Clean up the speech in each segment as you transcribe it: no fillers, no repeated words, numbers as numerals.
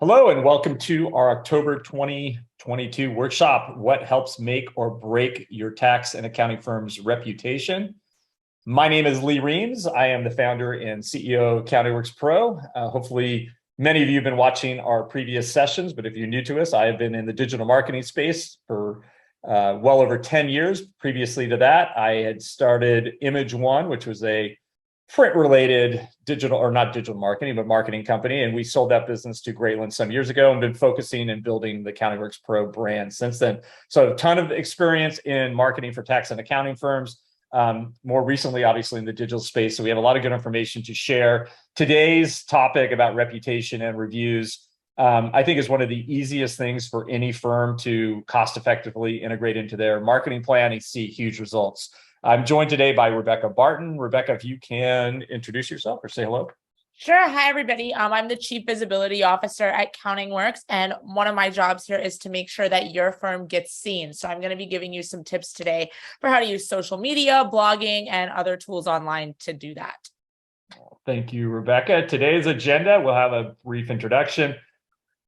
Hello and welcome to our October 2022 workshop, What Helps Make or Break Your Tax and Accounting Firm's Reputation. My name is Lee Reams. I am the founder and CEO of AccountingWorks Pro. Hopefully, many of you have been watching our previous sessions, but if you're new to us, I have been in the digital marketing space for well over 10 years. Previously to that, I had started Image One, which was a print-related digital, or not digital marketing, but marketing company. And we sold that business to Greatland some years ago and been focusing and building the AccountingWorks Pro brand since then. So a ton of experience in marketing for tax and accounting firms. More recently, obviously, in the digital space. So we have a lot of good information to share. Today's topic about reputation and reviews, I think is one of the easiest things for any firm to cost effectively integrate into their marketing plan and see huge results. I'm joined today by Rebecca Barton. Rebecca, if you can introduce yourself or say hello. Sure. Hi, everybody. I'm the Chief Visibility Officer at AccountingWorks, and one of my jobs here is to make sure that your firm gets seen. So I'm going to be giving you some tips today for how to use social media, blogging, and other tools online to do that. Thank you, Rebecca. Today's agenda, we'll have a brief introduction.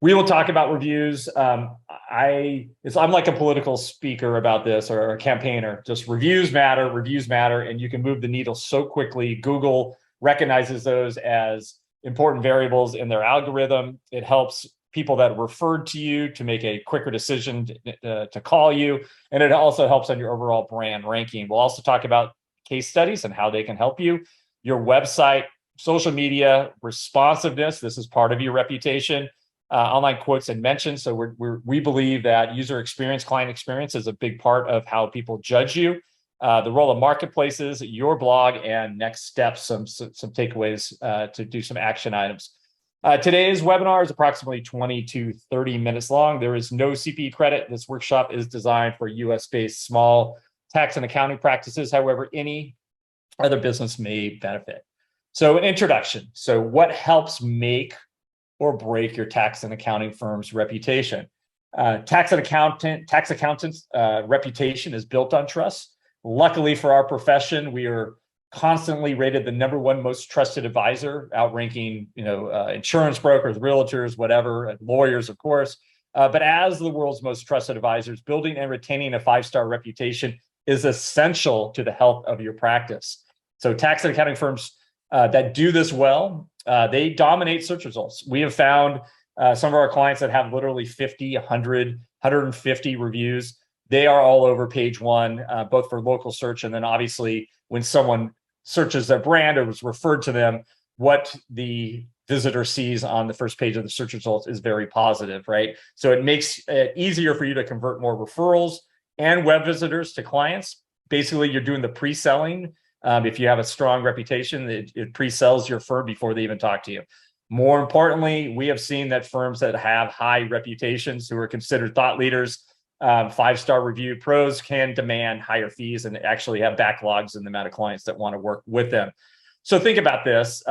We will talk about reviews. I'm like a political speaker about this, or a campaigner. Just reviews matter, and you can move the needle so quickly. Google recognizes those as important variables in their algorithm. It helps people that referred to you to make a quicker decision to call you, and it also helps on your overall brand ranking. We'll also talk about case studies and how they can help you, your website, social media, responsiveness. This is part of your reputation. Online quotes and mentions. So we believe that user experience, client experience is a big part of how people judge you. The role of marketplaces, your blog, and next steps, some takeaways to do some action items. Today's webinar is approximately 20 to 30 minutes long. There is no CPE credit. This workshop is designed for US-based small tax and accounting practices. However, any other business may benefit. So an introduction. So what helps make or break your tax and accounting firm's reputation? Tax accountants' reputation is built on trust. Luckily for our profession, we are constantly rated the #1 most trusted advisor, outranking insurance brokers, realtors, whatever, lawyers, of course. But as the world's most trusted advisors, building and retaining a 5-star reputation is essential to the health of your practice. So tax and accounting firms that do this well, they dominate search results. We have found some of our clients that have literally 50, 100, 150 reviews. They are all over page one, both for local search, and then obviously when someone searches their brand or was referred to them, what the visitor sees on the first page of the search results is very positive, right? So it makes it easier for you to convert more referrals and web visitors to clients. Basically, you're doing the pre-selling. If you have a strong reputation, it pre-sells your firm before they even talk to you. More importantly, we have seen that firms that have high reputations, who are considered thought leaders, 5-star review pros, can demand higher fees and actually have backlogs in the amount of clients that want to work with them. So think about this.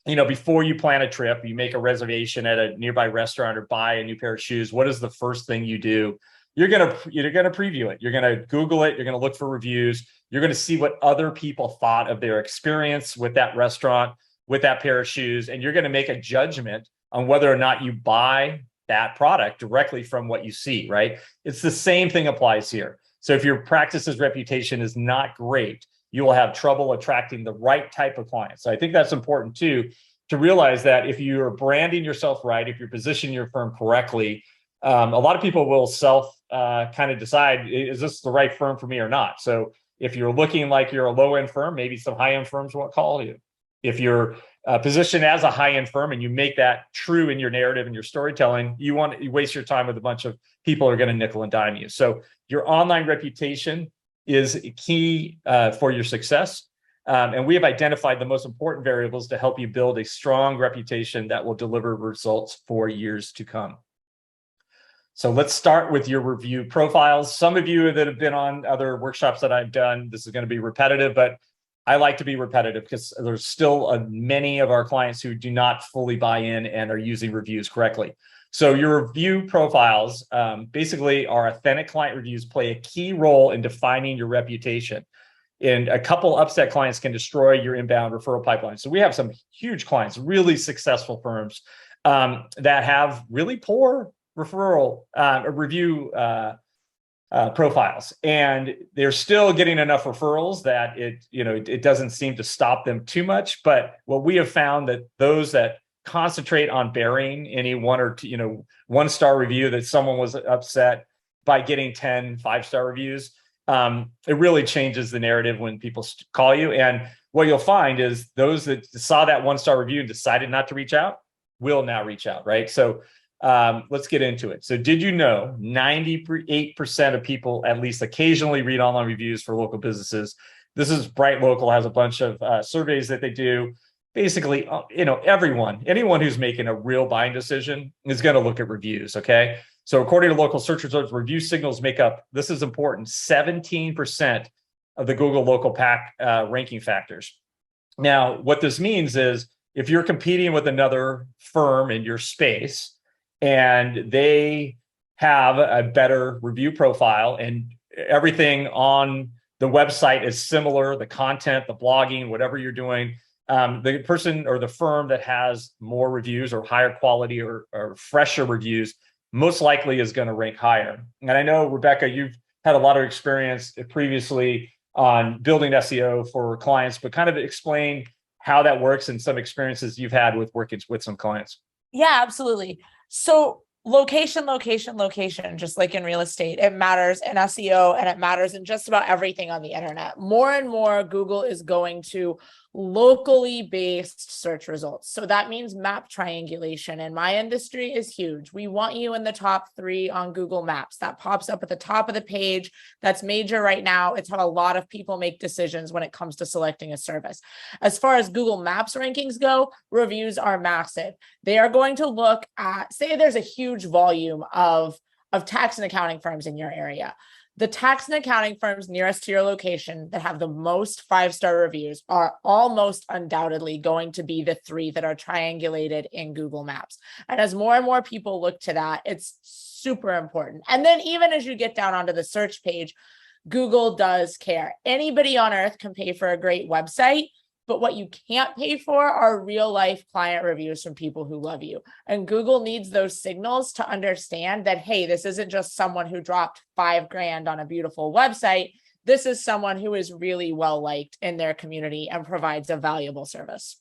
Before you plan a trip, you make a reservation at a nearby restaurant or buy a new pair of shoes. What is the first thing you do? You're gonna preview it. You're gonna Google it. You're gonna look for reviews. You're gonna see what other people thought of their experience with that restaurant, with that pair of shoes, and you're gonna make a judgment on whether or not you buy that product directly from what you see, right? It's the same thing applies here. So if your practice's reputation is not great, you will have trouble attracting the right type of clients. So I think that's important too, to realize that if you're branding yourself right, if you're positioning your firm correctly, a lot of people will kind of decide, is this the right firm for me or not? So if you're looking like you're a low-end firm, maybe some high-end firms won't call you. If you're positioned as a high-end firm and you make that true in your narrative and your storytelling, you waste your time with a bunch of people who are going to nickel and dime you. So your online reputation is key for your success. And we have identified the most important variables to help you build a strong reputation that will deliver results for years to come. So let's start with your review profiles. Some of you that have been on other workshops that I've done, this is going to be repetitive, but I like to be repetitive because there's still many of our clients who do not fully buy in and are using reviews correctly. So your review profiles, basically our authentic client reviews, play a key role in defining your reputation. And a couple upset clients can destroy your inbound referral pipeline. So we have some huge clients, really successful firms that have really poor referral review profiles, and they're still getting enough referrals that it doesn't seem to stop them too much. But what we have found that those that concentrate on burying any one or two, 1-star review that someone was upset by getting 10 5-star reviews, it really changes the narrative when people call you. And what you'll find is those that saw that 1-star review and decided not to reach out will now reach out, right? So let's get into it. So did you know 98% of people at least occasionally read online reviews for local businesses? This is Bright Local has a bunch of surveys that they do. Basically, anyone who's making a real buying decision is going to look at reviews, okay? So according to local search results, review signals make up, this is important, 17% of the Google local pack ranking factors. Now, what this means is if you're competing with another firm in your space and they have a better review profile and everything on the website is similar, the content, the blogging, whatever you're doing, the person or the firm that has more reviews or higher quality or fresher reviews most likely is going to rank higher. And I know, Rebecca, you've had a lot of experience previously on building SEO for clients, but kind of explain how that works and some experiences you've had with working with some clients. Yeah, absolutely. So location, just like in real estate, it matters in SEO and it matters in just about everything on the internet. More and more, Google is going to locally based search results. So that means map triangulation. And my industry is huge. We want you in the top 3 on Google Maps. That pops up at the top of the page. That's major right now. It's how a lot of people make decisions when it comes to selecting a service. As far as Google Maps rankings go, reviews are massive. They are going to look at, say there's a huge volume of tax and accounting firms in your area. The tax and accounting firms nearest to your location that have the most 5-star reviews are almost undoubtedly going to be the 3 that are triangulated in Google Maps. And as more and more people look to that, it's super important. And then even as you get down onto the search page, Google does care. Anybody on earth can pay for a great website, but what you can't pay for are real life client reviews from people who love you. And Google needs those signals to understand that, hey, this isn't just someone who dropped $5,000 on a beautiful website. This is someone who is really well liked in their community and provides a valuable service.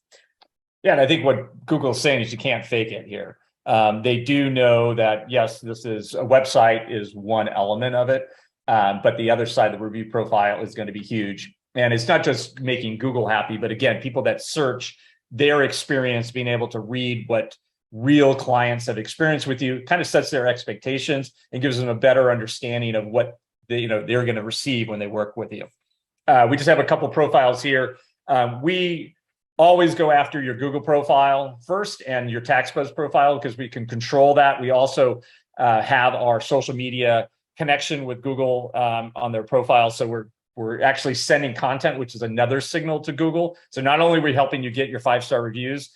Yeah, and I think what Google's saying is you can't fake it here. They do know that, yes, this is a website is one element of it, but the other side, the review profile, is going to be huge. And it's not just making Google happy, but again, people that search, their experience, being able to read what real clients have experienced with you kind of sets their expectations and gives them a better understanding of what they're going to receive when they work with you. We just have a couple profiles here. We always go after your Google profile first and your TaxBuzz profile because we can control that. We also have our social media connection with Google on their profile. So we're actually sending content, which is another signal to Google. So not only are we helping you get your 5-star reviews,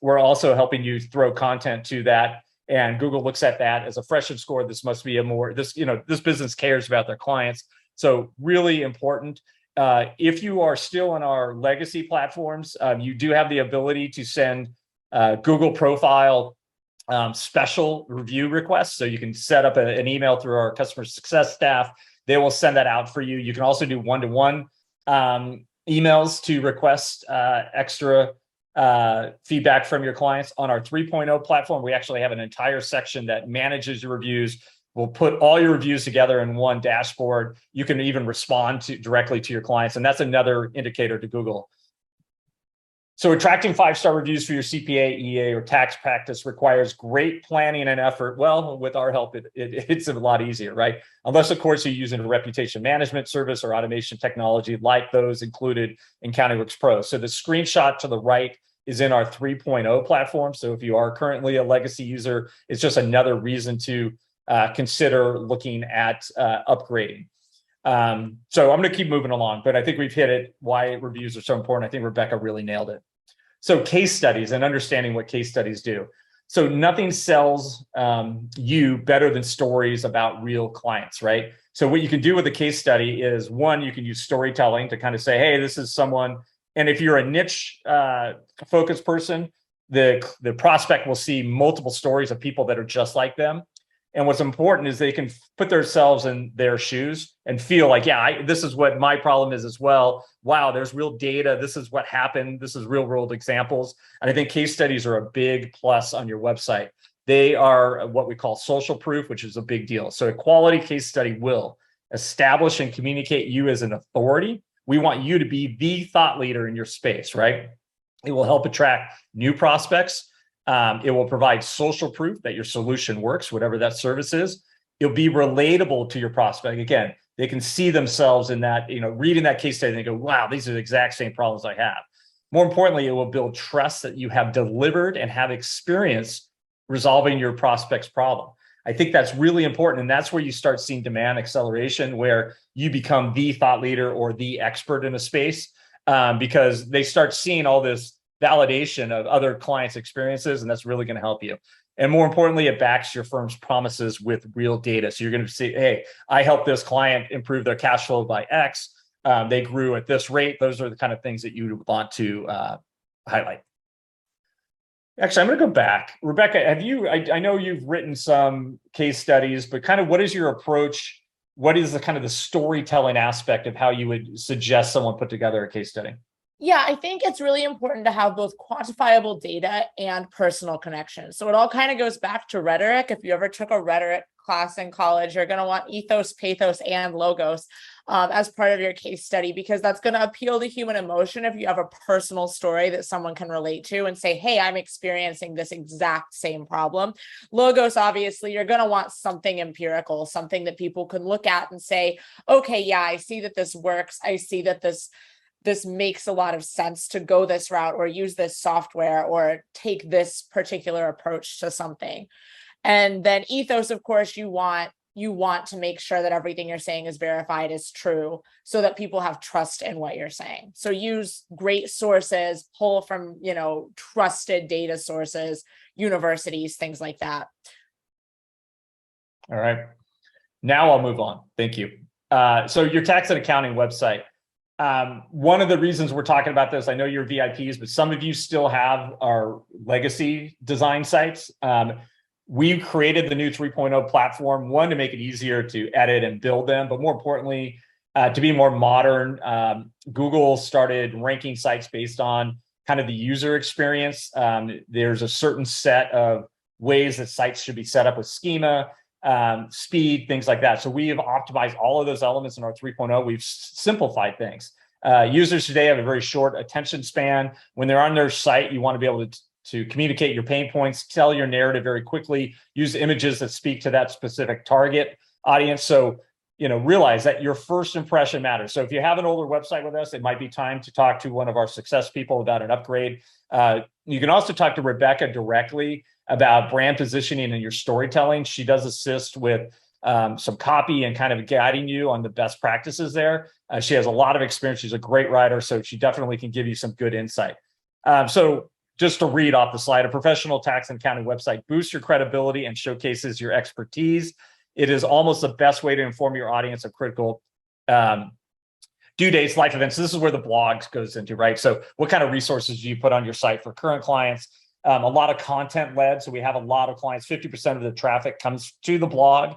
we're also helping you throw content to that. And Google looks at that as a freshen score. This must be this business cares about their clients. So really important. If you are still on our legacy platforms, you do have the ability to send Google profile special review requests. So you can set up an email through our customer success staff. They will send that out for you. You can also do one-to-one emails to request extra feedback from your clients. On our 3.0 platform, we actually have an entire section that manages your reviews. We'll put all your reviews together in one dashboard. You can even respond directly to your clients, and that's another indicator to Google. So attracting 5-star reviews for your CPA, EA, or tax practice requires great planning and effort. Well, with our help, it's a lot easier, right? Unless, of course, you're using a reputation management service or automation technology like those included in CountingWorks Pro. So the screenshot to the right is in our 3.0 platform. So if you are currently a legacy user, it's just another reason to consider looking at upgrading. So I'm going to keep moving along, but I think we've hit it, why reviews are so important. I think Rebecca really nailed it. So case studies and understanding what case studies do. So nothing sells you better than stories about real clients, right? So what you can do with a case study is, one, you can use storytelling to kind of say, hey, this is someone. And if you're a niche focused person, the prospect will see multiple stories of people that are just like them. And what's important is they can put themselves in their shoes and feel like, yeah, this is what my problem is as well. Wow, there's real data. This is what happened. This is real world examples. And I think case studies are a big plus on your website. They are what we call social proof, which is a big deal. So a quality case study will establish and communicate you as an authority. We want you to be the thought leader in your space, right? It will help attract new prospects. It will provide social proof that your solution works, whatever that service is. It'll be relatable to your prospect. Again, they can see themselves in that, reading that case study and they go, wow, these are the exact same problems I have. More importantly, it will build trust that you have delivered and have experience resolving your prospect's problem. I think that's really important. And that's where you start seeing demand acceleration, where you become the thought leader or the expert in a space, because they start seeing all this validation of other clients' experiences, and that's really going to help you. And more importantly, it backs your firm's promises with real data. So you're going to see, hey, I helped this client improve their cash flow by X. They grew at this rate. Those are the kind of things that you want to highlight. Actually, I'm going to go back. Rebecca, I know you've written some case studies, but kind of what is your approach? What is the kind of the storytelling aspect of how you would suggest someone put together a case study? Yeah, I think it's really important to have both quantifiable data and personal connection. So it all kind of goes back to rhetoric. If you ever took a rhetoric class in college, you're going to want ethos, pathos, and logos as part of your case study, because that's going to appeal to human emotion if you have a personal story that someone can relate to and say, hey, I'm experiencing this exact same problem. Logos, obviously, you're going to want something empirical, something that people can look at and say, okay, yeah, I see that this works. I see that this makes a lot of sense to go this route or use this software or take this particular approach to something. And then ethos, of course, you want to make sure that everything you're saying is verified as true so that people have trust in what you're saying. So use great sources, pull from, trusted data sources, universities, things like that. All right. Now I'll move on. Thank you. So your tax and accounting website. One of the reasons we're talking about this, I know you're VIPs, but some of you still have our legacy design sites. We created the new 3.0 platform, one, to make it easier to edit and build them, but more importantly, to be more modern. Google started ranking sites based on kind of the user experience. There's a certain set of ways that sites should be set up with schema, speed, things like that. So we have optimized all of those elements in our 3.0. We've simplified things. Users today have a very short attention span. When they're on their site, you want to be able to communicate your pain points, tell your narrative very quickly, use images that speak to that specific target audience. So, realize that your first impression matters. So if you have an older website with us, it might be time to talk to one of our success people about an upgrade. You can also talk to Rebecca directly about brand positioning and your storytelling. She does assist with some copy and kind of guiding you on the best practices there. She has a lot of experience. She's a great writer, so she definitely can give you some good insight. So just to read off the slide, a professional tax and accounting website boosts your credibility and showcases your expertise. It is almost the best way to inform your audience of critical due dates, life events. This is where the blogs goes into, right? So what kind of resources do you put on your site for current clients? A lot of content led. So we have a lot of clients, 50% of the traffic comes to the blog.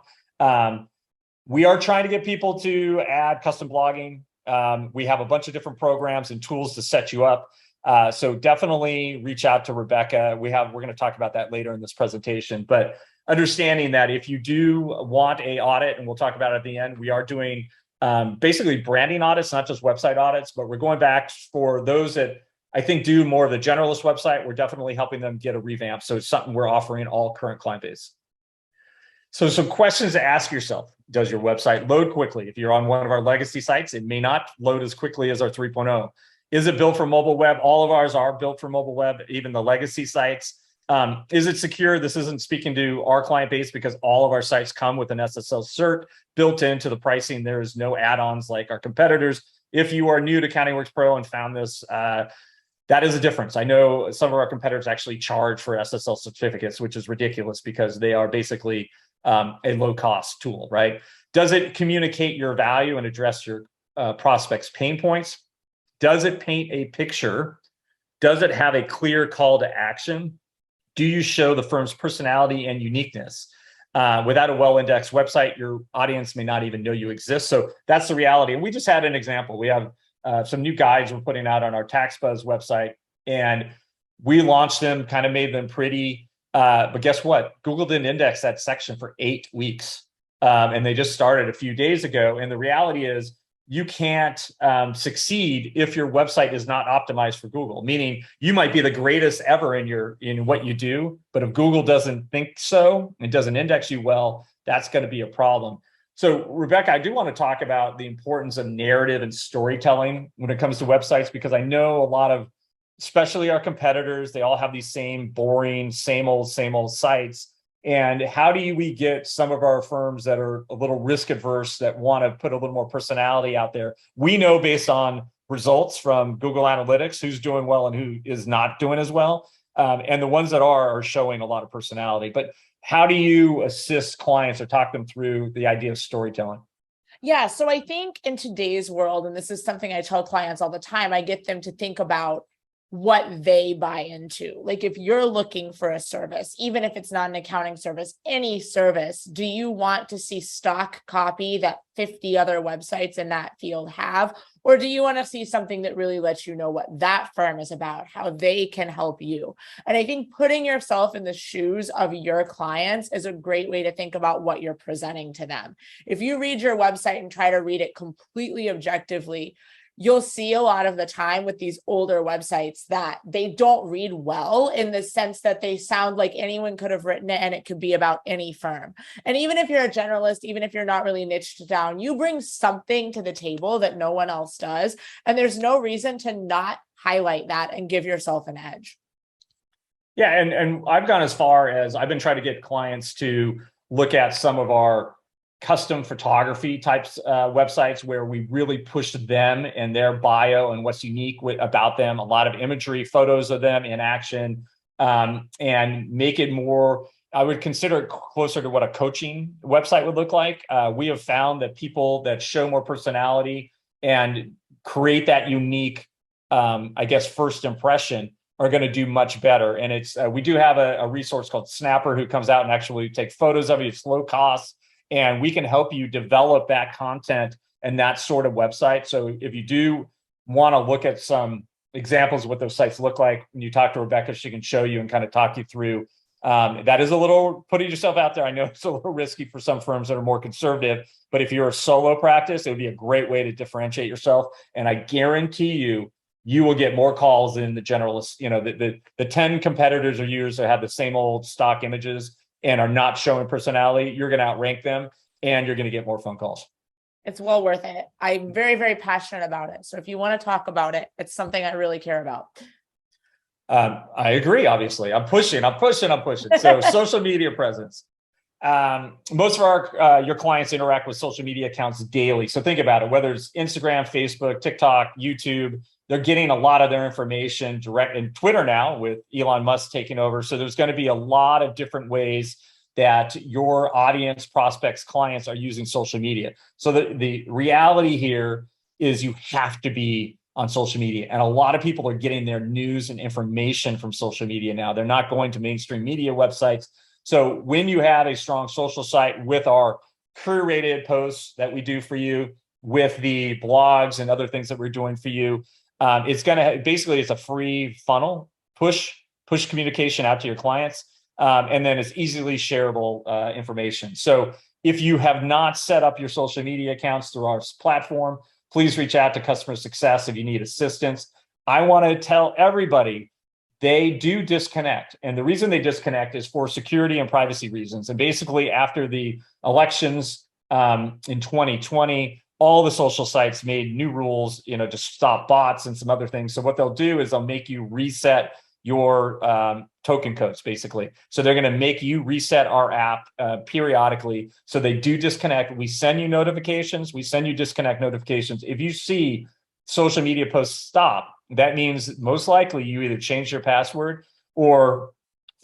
We are trying to get people to add custom blogging. We have a bunch of different programs and tools to set you up. So definitely reach out to Rebecca. We're going to talk about that later in this presentation, but understanding that if you do want a audit, and we'll talk about it at the end, we are doing basically branding audits, not just website audits, but we're going back for those that I think do more of the generalist website. We're definitely helping them get a revamp. So it's something we're offering all current client base. So some questions to ask yourself. Does your website load quickly? If you're on one of our legacy sites, it may not load as quickly as our 3.0. Is it built for mobile web? All of ours are built for mobile web, even the legacy sites. Is it secure? This isn't speaking to our client base because all of our sites come with an SSL cert built into the pricing. There is no add-ons like our competitors. If you are new to CountingWorks Pro and found this, that is a difference. I know some of our competitors actually charge for SSL certificates, which is ridiculous because they are basically a low-cost tool, right? Does it communicate your value and address your prospects' pain points? Does it paint a picture Does it have a clear call to action? Do you show the firm's personality and uniqueness? Without a well-indexed website, your audience may not even know you exist. So that's the reality. And we just had an example. We have some new guides we're putting out on our TaxBuzz website, and we launched them, kind of made them pretty. But guess what? Google didn't index that section for 8 weeks. And they just started a few days ago. And the reality is, you can't succeed if your website is not optimized for Google. Meaning, you might be the greatest ever in what you do, but if Google doesn't think so and doesn't index you well, that's going to be a problem. So, Rebecca, I do want to talk about the importance of narrative and storytelling when it comes to websites, because I know a lot of, especially our competitors, they all have these same boring, same old sites. And how do we get some of our firms that are a little risk adverse, that want to put a little more personality out there? We know based on results from Google Analytics who's doing well and who is not doing as well. And the ones that are showing a lot of personality. But how do you assist clients or talk them through the idea of storytelling? Yeah, so I think in today's world, and this is something I tell clients all the time, I get them to think about what they buy into. Like, if you're looking for a service, even if it's not an accounting service, any service, do you want to see stock copy that 50 other websites in that field have? Or do you want to see something that really lets you know what that firm is about, how they can help you? And I think putting yourself in the shoes of your clients is a great way to think about what you're presenting to them. If you read your website and try to read it completely objectively, you'll see a lot of the time with these older websites that they don't read well, in the sense that they sound like anyone could have written it and it could be about any firm. And even if you're a generalist, even if you're not really niched down, you bring something to the table that no one else does. And there's no reason to not highlight that and give yourself an edge. Yeah, and I've gone as far as, I've been trying to get clients to look at some of our custom photography types websites, where we really push them and their bio and what's unique about them, a lot of imagery, photos of them in action, and make it more, I would consider it closer to what a coaching website would look like. We have found that people that show more personality and create that unique, I guess, first impression are going to do much better. And it's we do have a resource called Snapper, who comes out and actually take photos of you. It's low cost, and we can help you develop that content and that sort of website. So if you do want to look at some examples of what those sites look like, when you talk to Rebecca, she can show you and kind of talk you through. That is a little putting yourself out there. I know it's a little risky for some firms that are more conservative, but if you're a solo practice, it would be a great way to differentiate yourself. And I guarantee you, you will get more calls than the generalists. You know, the 10 competitors of yours that have the same old stock images and are not showing personality, you're going to outrank them, and you're going to get more phone calls. It's well worth it. I'm very, very passionate about it. So if you want to talk about it, it's something I really care about. I agree. Obviously, I'm pushing. So social media presence. Most of your clients interact with social media accounts daily. So think about it, whether it's Instagram, Facebook, TikTok, YouTube, they're getting a lot of their information direct in Twitter now with Elon Musk taking over. So there's going to be a lot of different ways that your audience, prospects, clients are using social media. So the reality here is you have to be on social media. And a lot of people are getting their news and information from social media now. They're not going to mainstream media websites. So when you have a strong social site with our curated posts that we do for you, with the blogs and other things that we're doing for you, it's going to basically, it's a free funnel, push communication out to your clients. And then it's easily shareable information. So if you have not set up your social media accounts through our platform, please reach out to customer success if you need assistance. I want to tell everybody, they do disconnect. And the reason they disconnect is for security and privacy reasons. And basically, after the elections in 2020, all the social sites made new rules, to stop bots and some other things. So what they'll do is they'll make you reset your token codes, basically. So they're going to make you reset our app periodically. So they do disconnect. We send you notifications. We send you disconnect notifications. If you see social media posts stop, that means most likely you either changed your password, or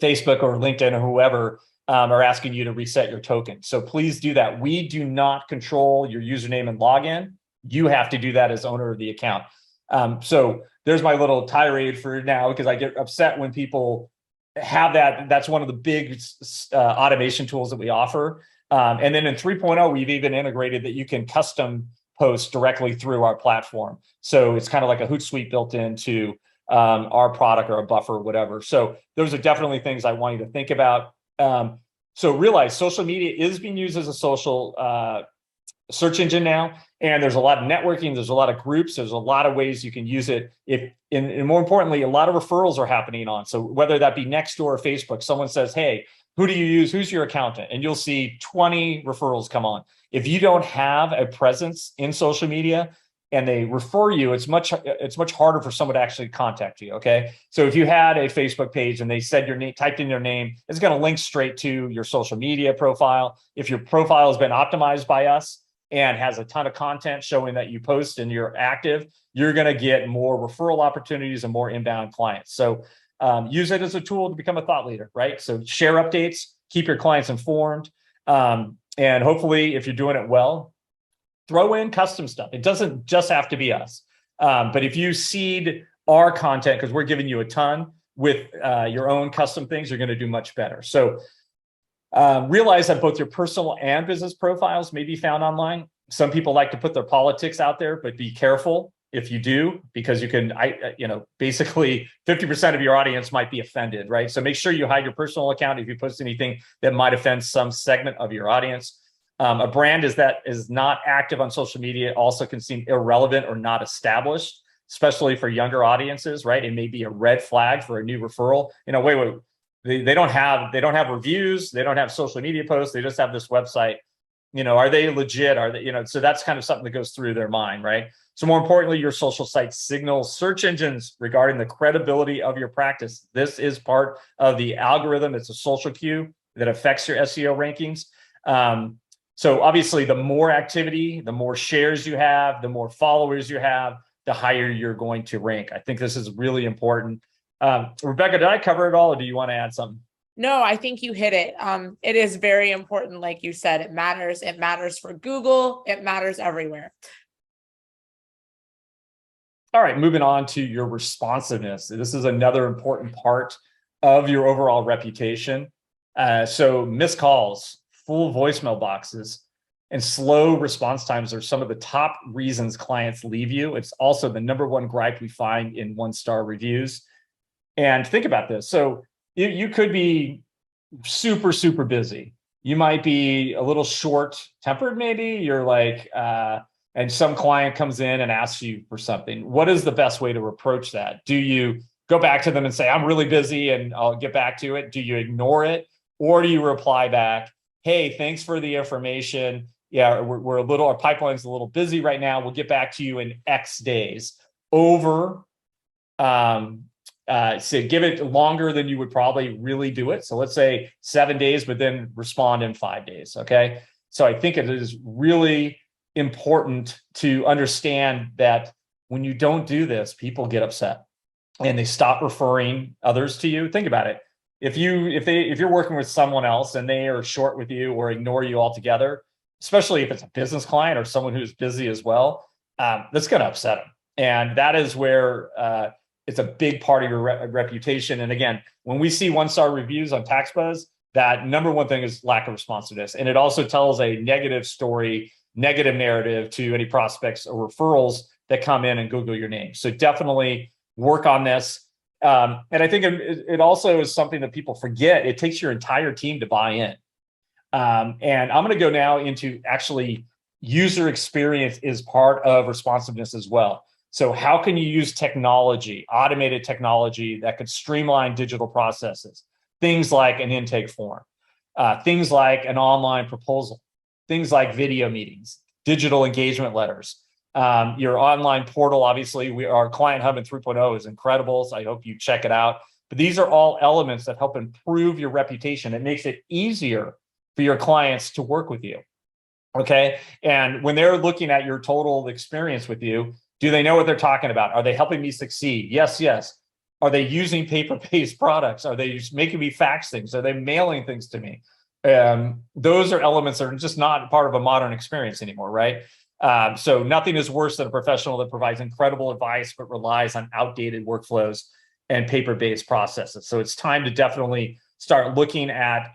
Facebook or LinkedIn or whoever are asking you to reset your token. So please do that. We do not control your username and login. You have to do that as owner of the account. So there's my little tirade for now, because I get upset when people have that. That's one of the big automation tools that we offer. And then in 3.0, we've even integrated that you can custom post directly through our platform. So it's kind of like a Hootsuite built into our product or a buffer or whatever. So those are definitely things I want you to think about. So realize social media is being used as a social search engine now, and there's a lot of networking, there's a lot of groups, there's a lot of ways you can use it. And more importantly, a lot of referrals are happening on. So whether that be Nextdoor or Facebook, someone says, hey, who do you use? Who's your accountant? And you'll see 20 referrals come on. If you don't have a presence in social media and they refer you, it's much harder for someone to actually contact you. Okay. So if you had a Facebook page and they said your name, typed in your name, it's going to link straight to your social media profile. If your profile has been optimized by us and has a ton of content showing that you post and you're active, you're going to get more referral opportunities and more inbound clients. So use it as a tool to become a thought leader, right? So share updates, keep your clients informed. And hopefully, if you're doing it well, throw in custom stuff. It doesn't just have to be us. But if you seed our content, because we're giving you a ton with your own custom things, you're going to do much better. So realize that both your personal and business profiles may be found online. Some people like to put their politics out there, but be careful if you do, because you can, basically 50% of your audience might be offended, right? So make sure you hide your personal account if you post anything that might offend some segment of your audience. A brand that is not active on social media also can seem irrelevant or not established, especially for younger audiences, right? It may be a red flag for a new referral. Wait. They don't have reviews. They don't have social media posts. They just have this website. Are they legit? Are they, so that's kind of something that goes through their mind, right? So more importantly, your social site signals search engines regarding the credibility of your practice. This is part of the algorithm. It's a social cue that affects your SEO rankings. So obviously, the more activity, the more shares you have, the more followers you have, the higher you're going to rank. I think this is really important. Rebecca, did I cover it all, or do you want to add something? No, I think you hit it. It is very important. Like you said, it matters. It matters for Google. It matters everywhere. All right, moving on to your responsiveness. This is another important part of your overall reputation. So missed calls, full voicemail boxes, and slow response times are some of the top reasons clients leave you. It's also the number one gripe we find in one-star reviews. And think about this. So you could be super, super busy. You might be a little short-tempered, maybe. You're like, and some client comes in and asks you for something. What is the best way to approach that? Do you go back to them and say, I'm really busy and I'll get back to it? Do you ignore it? Or do you reply back, hey, thanks for the information. Yeah, we're our pipeline's a little busy right now. We'll get back to you in X days. So give it longer than you would probably really do it. So let's say 7 days, but then respond in 5 days. Okay. So I think it is really important to understand that when you don't do this, people get upset and they stop referring others to you. Think about it. If you're working with someone else and they are short with you or ignore you altogether, especially if it's a business client or someone who's busy as well, that's going to upset them. And that is where it's a big part of your reputation. And again, when we see one-star reviews on TaxBuzz, that number one thing is lack of responsiveness. And it also tells a negative story, negative narrative to any prospects or referrals that come in and Google your name. So definitely work on this. And I think it also is something that people forget. It takes your entire team to buy in. And I'm going to go now into actually user experience is part of responsiveness as well. So how can you use technology, automated technology that could streamline digital processes? Things like an intake form, things like an online proposal, things like video meetings, digital engagement letters, your online portal. Obviously, our Client Hub in 3.0 is incredible, so I hope you check it out. But these are all elements that help improve your reputation. It makes it easier for your clients to work with you, okay? And when they're looking at your total experience with you, do they know what they're talking about? Are they helping me succeed? Yes, yes. Are they using paper-based products? Are they just making me fax things? Are they mailing things to me? Those are elements that are just not part of a modern experience anymore, right? So nothing is worse than a professional that provides incredible advice, but relies on outdated workflows and paper-based processes. So it's time to definitely start looking at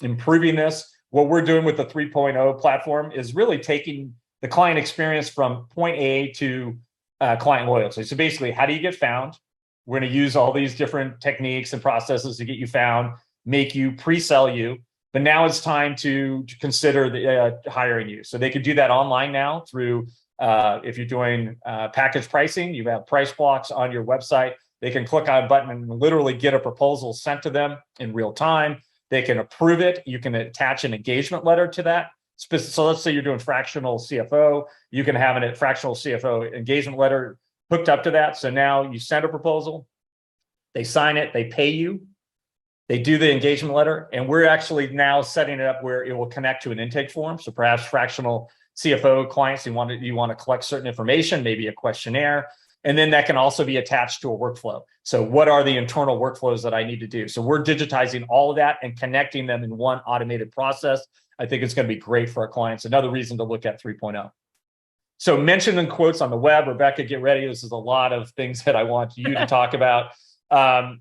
improving this. What we're doing with the 3.0 platform is really taking the client experience from point A to client loyalty. So basically, how do you get found? We're going to use all these different techniques and processes to get you found, make you pre-sell you. But now it's time to consider hiring you. So they could do that online now through, if you're doing package pricing, you have price blocks on your website. They can click on a button and literally get a proposal sent to them in real time. They can approve it. You can attach an engagement letter to that. So let's say you're doing fractional CFO. You can have a fractional CFO engagement letter hooked up to that. So now you send a proposal, they sign it, they pay you, they do the engagement letter, and we're actually now setting it up where it will connect to an intake form. So perhaps fractional CFO clients, you want to collect certain information, maybe a questionnaire, and then that can also be attached to a workflow. So what are the internal workflows that I need to do? So we're digitizing all of that and connecting them in one automated process. I think it's going to be great for our clients. Another reason to look at 3.0. So mentioned in quotes on the web. Rebecca, get ready. This is a lot of things that I want you to talk about.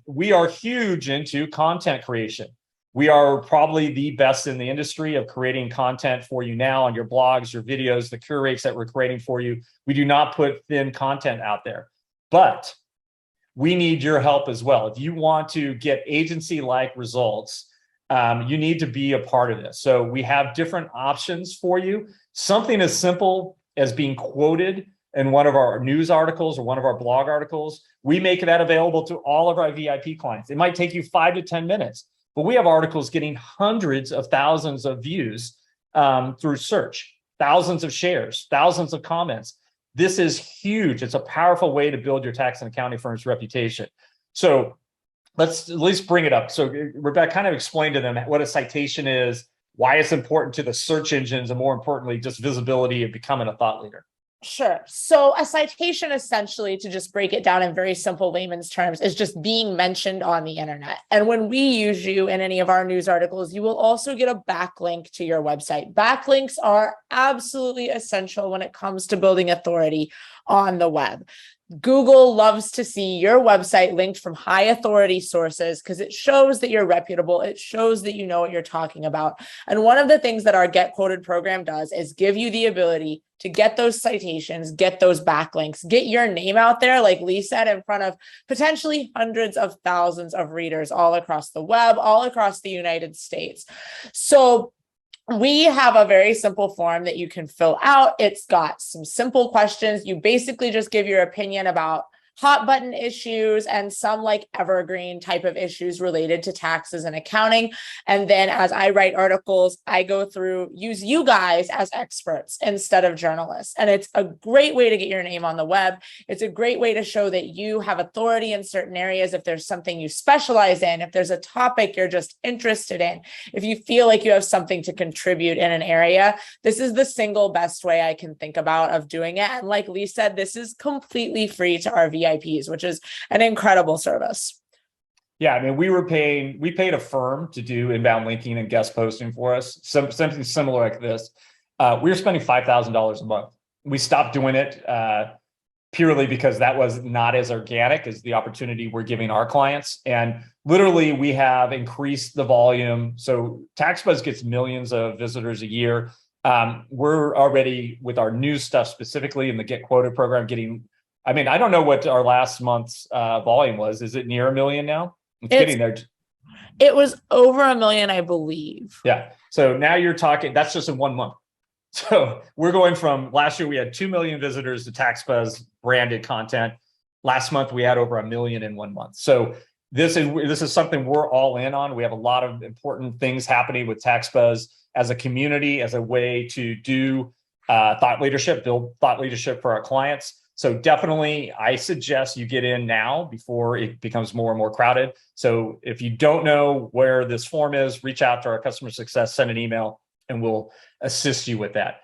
We are huge into content creation. We are probably the best in the industry of creating content for you now on your blogs, your videos, the curates that we're creating for you. We do not put thin content out there, but we need your help as well. If you want to get agency-like results, you need to be a part of this. So we have different options for you. Something as simple as being quoted in one of our news articles or one of our blog articles, we make that available to all of our VIP clients. It might take you 5 to 10 minutes, but we have articles getting hundreds of thousands of views through search, thousands of shares, thousands of comments. This is huge. It's a powerful way to build your tax and accounting firm's reputation. So let's at least bring it up. So Rebecca, kind of explain to them what a citation is, why it's important to the search engines, and more importantly, just visibility of becoming a thought leader. Sure. So a citation, essentially, to just break it down in very simple layman's terms, is just being mentioned on the internet. And when we use you in any of our news articles, you will also get a backlink to your website. Backlinks are absolutely essential when it comes to building authority on the web. Google loves to see your website linked from high authority sources because it shows that you're reputable. It shows that you know what you're talking about. And one of the things that our Get Quoted program does is give you the ability to get those citations, get those backlinks, get your name out there, like Lee said, in front of potentially hundreds of thousands of readers all across the web, all across the United States. So we have a very simple form that you can fill out. It's got some simple questions. You basically just give your opinion about hot button issues and some like evergreen type of issues related to taxes and accounting. And then as I write articles, I go through, use you guys as experts instead of journalists. And it's a great way to get your name on the web. It's a great way to show that you have authority in certain areas. If there's something you specialize in, if there's a topic you're just interested in, if you feel like you have something to contribute in an area, this is the single best way I can think about of doing it. And like Lee said, this is completely free to our VIPs, which is an incredible service. Yeah, I mean, we paid a firm to do inbound linking and guest posting for us, something similar like this. We were spending $5,000 a month. We stopped doing it purely because that was not as organic as the opportunity we're giving our clients. And literally, we have increased the volume. So TaxBuzz gets millions of visitors a year. We're already, with our news stuff specifically in the Get Quoted program, getting, I mean, I don't know what our last month's volume was. Is it near 1 million now? It's getting there. It was over 1 million, I believe. Yeah. So now you're talking, that's just in 1 month. So we're going from last year, we had 2 million visitors to TaxBuzz branded content. Last month, we had over 1 million in 1 month. So this is something we're all in on. We have a lot of important things happening with TaxBuzz as a community, as a way to do thought leadership, build thought leadership for our clients. So definitely, I suggest you get in now before it becomes more and more crowded. So if you don't know where this form is, reach out to our customer success, send an email, and we'll assist you with that.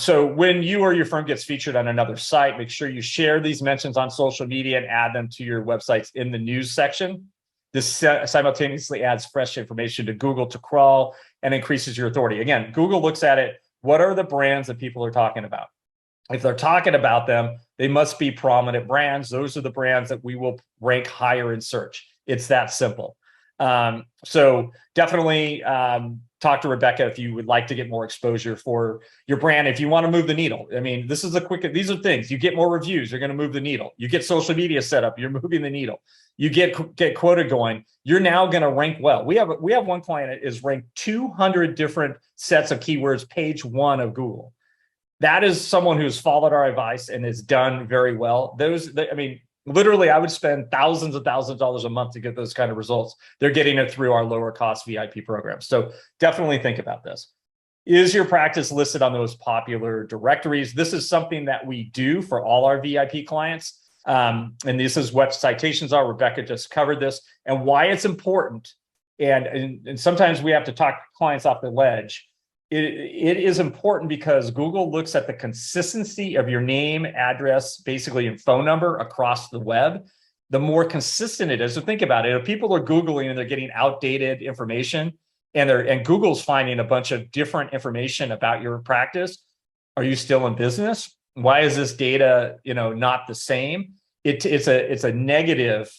So when you or your firm gets featured on another site, make sure you share these mentions on social media and add them to your websites in the news section. This simultaneously adds fresh information to Google to crawl and increases your authority. Again, Google looks at it what are the brands that people are talking about? If they're talking about them, they must be prominent brands. Those are the brands that we will rank higher in search. It's that simple. So definitely talk to Rebecca if you would like to get more exposure for your brand. If you want to move the needle, I mean, these are things. You get more reviews, you're going to move the needle. You get social media set up, you're moving the needle. You get quota going, you're now going to rank well. We have one client that is ranked 200 different sets of keywords, page 1 of Google. That is someone who's followed our advice and has done very well. I mean, literally, I would spend thousands of dollars a month to get those kind of results. They're getting it through our lower cost VIP program. So definitely think about this. Is your practice listed on those popular directories? This is something that we do for all our VIP clients. And this is what citations are. Rebecca just covered this and why it's important. And sometimes we have to talk clients off the ledge. It is important because Google looks at the consistency of your name, address, basically, and phone number across the web. The more consistent it is, so think about it. If people are Googling and they're getting outdated information, and Google's finding a bunch of different information about your practice, are you still in business? Why is this data, not the same? It's a negative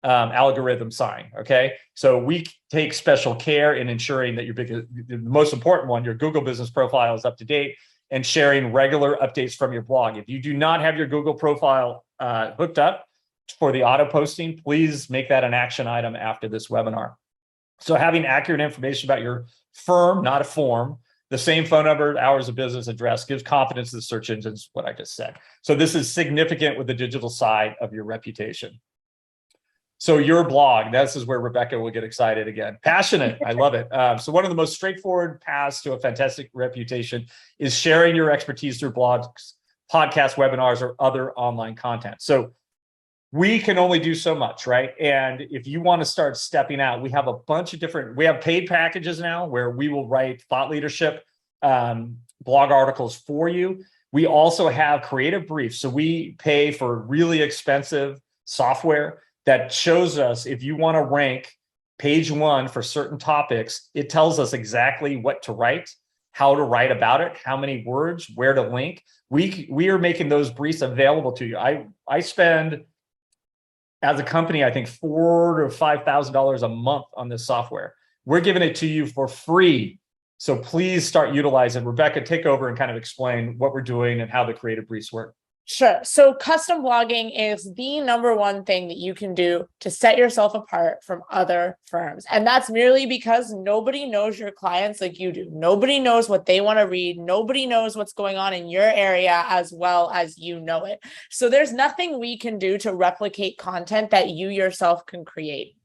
algorithm sign. Okay, so we take special care in ensuring that the most important one, your Google business profile, is up to date, and sharing regular updates from your blog. If you do not have your Google profile hooked up for the auto posting, please make that an action item after this webinar. So having accurate information about your firm, not a form, the same phone number, hours of business, address, gives confidence to the search engines, what I just said. So this is significant with the digital side of your reputation. So your blog, this is where Rebecca will get excited again. Passionate, I love it. So one of the most straightforward paths to a fantastic reputation is sharing your expertise through blogs, podcasts, webinars, or other online content. So we can only do so much, right? And if you want to start stepping out, we have a bunch of we have paid packages now where we will write thought leadership blog articles for you. We also have creative briefs. So we pay for really expensive software that shows us if you want to rank page 1 for certain topics. It tells us exactly what to write, how to write about it, how many words, where to link. We are making those briefs available to you. I spend, as a company, I think $4,000 to $5,000 a month on this software. We're giving it to you for free. So please start utilizing. Rebecca, take over and kind of explain what we're doing and how the creative briefs work. Sure. So custom blogging is the number one thing that you can do to set yourself apart from other firms. And that's merely because nobody knows your clients like you do. Nobody knows what they want to read. Nobody knows what's going on in your area as well as you know it. So there's nothing we can do to replicate content that you yourself can create.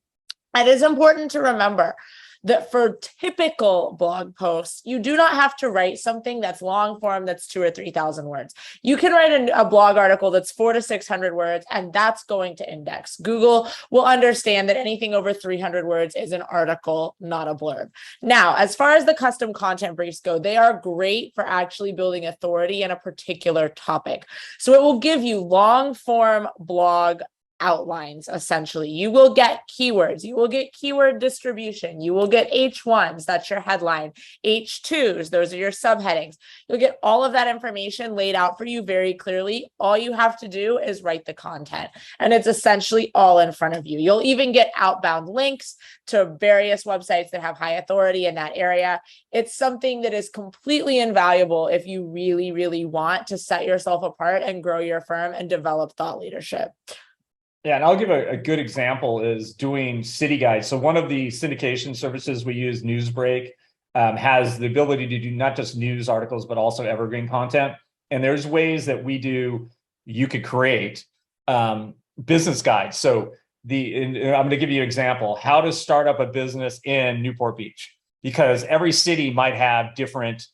It is important to remember that for typical blog posts, you do not have to write something that's long form, that's 2,000 or 3,000 words. You can write a blog article that's 400 to 600 words, and that's going to index. Google will understand that anything over 300 words is an article, not a blurb. Now, as far as the custom content briefs go, they are great for actually building authority in a particular topic. So it will give you long form blog outlines. Essentially, you will get keywords, you will get keyword distribution, you will get H1s, that's your headline, H2s, those are your subheadings. You'll get all of that information laid out for you very clearly. All you have to do is write the content, and it's essentially all in front of you. You'll even get outbound links to various websites that have high authority in that area. It's something that is completely invaluable if you really, really want to set yourself apart and grow your firm and develop thought leadership. Yeah, and I'll give a good example is doing city guides. So one of the syndication services we use, Newsbreak, has the ability to do not just news articles, but also evergreen content. And there's ways that you could create business guides. So I'm going to give you an example, how to start up a business in Newport Beach, because every city might have different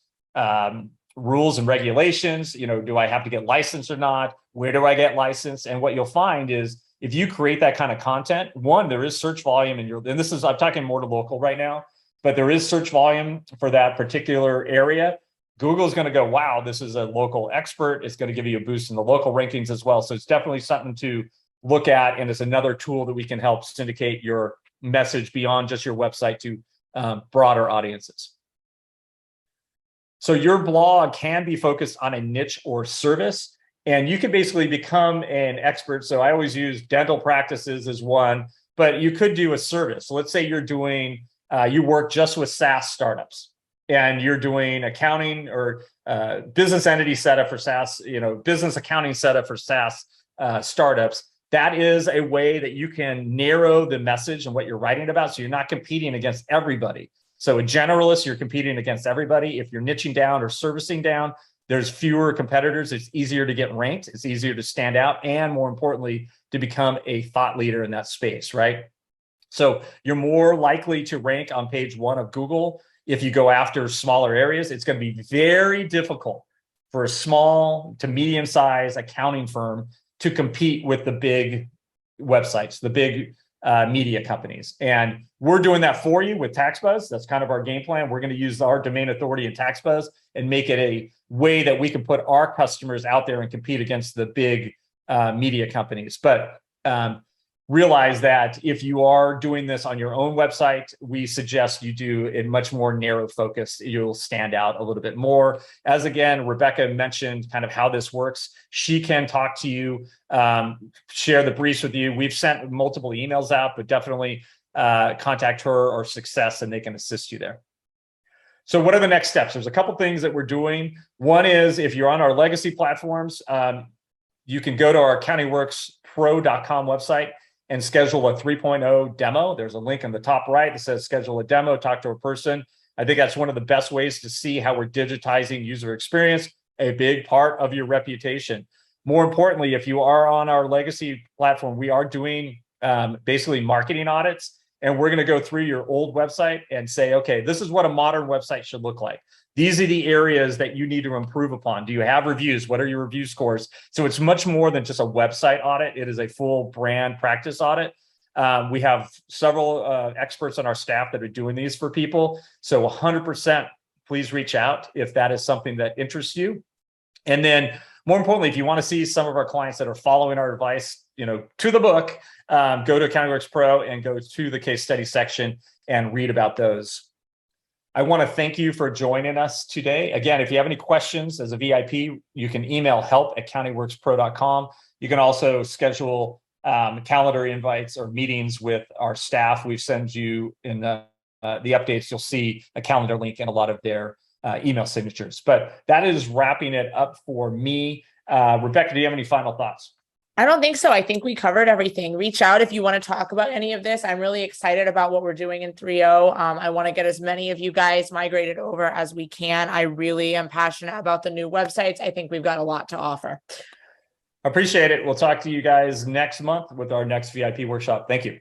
rules and regulations. Do I have to get licensed or not? Where do I get licensed? And what you'll find is, if you create that kind of content, one, there is search volume and this is, I'm talking more to local right now, but there is search volume for that particular area. Google's going to go, wow, this is a local expert. It's going to give you a boost in the local rankings as well. So it's definitely something to look at. And it's another tool that we can help syndicate your message beyond just your website to broader audiences. So your blog can be focused on a niche or service, and you can basically become an expert. So I always use dental practices as one, but you could do a service. So let's say you're doing, you work just with SaaS startups, and you're doing accounting or business entity setup for SaaS, business accounting setup for SaaS startups. That is a way that you can narrow the message and what you're writing about. So you're not competing against everybody. So a generalist, you're competing against everybody. If you're niching down or servicing down, there's fewer competitors. It's easier to get ranked. It's easier to stand out. And more importantly, to become a thought leader in that space, right? So you're more likely to rank on page 1 of Google. If you go after smaller areas, it's going to be very difficult for a small to medium-sized accounting firm to compete with the big websites, the big media companies. And we're doing that for you with TaxBuzz. That's kind of our game plan. We're going to use our domain authority in TaxBuzz and make it a way that we can put our customers out there and compete against the big media companies. But realize that if you are doing this on your own website, we suggest you do a much more narrow focus. You'll stand out a little bit more. As again, Rebecca mentioned kind of how this works. She can talk to you, share the briefs with you. We've sent multiple emails out, but definitely contact her or Success and they can assist you there. So what are the next steps? There's a couple things that we're doing. One is if you're on our legacy platforms, you can go to our accountingworkspro.com website and schedule a 3.0 demo. There's a link in the top right that says schedule a demo, talk to a person. I think that's one of the best ways to see how we're digitizing user experience, a big part of your reputation. More importantly, if you are on our legacy platform, we are doing basically marketing audits, and we're going to go through your old website and say, okay, this is what a modern website should look like. These are the areas that you need to improve upon. Do you have reviews? What are your review scores? So it's much more than just a website audit. It is a full brand practice audit. We have several experts on our staff that are doing these for people. So 100%, please reach out if that is something that interests you. And then more importantly, if you want to see some of our clients that are following our advice, to the book, go to Accounting Works Pro and go to the case study section and read about those. I want to thank you for joining us today. Again, if you have any questions as a VIP, you can email help@accountingworkspro.com. You can also schedule calendar invites or meetings with our staff. We send you in the updates, you'll see a calendar link in a lot of their email signatures. But that is wrapping it up for me. Rebecca, do you have any final thoughts? I don't think so. I think we covered everything. Reach out if you want to talk about any of this. I'm really excited about what we're doing in 3.0. I want to get as many of you guys migrated over as we can. I really am passionate about the new websites. I think we've got a lot to offer. Appreciate it. We'll talk to you guys next month with our next VIP workshop. Thank you.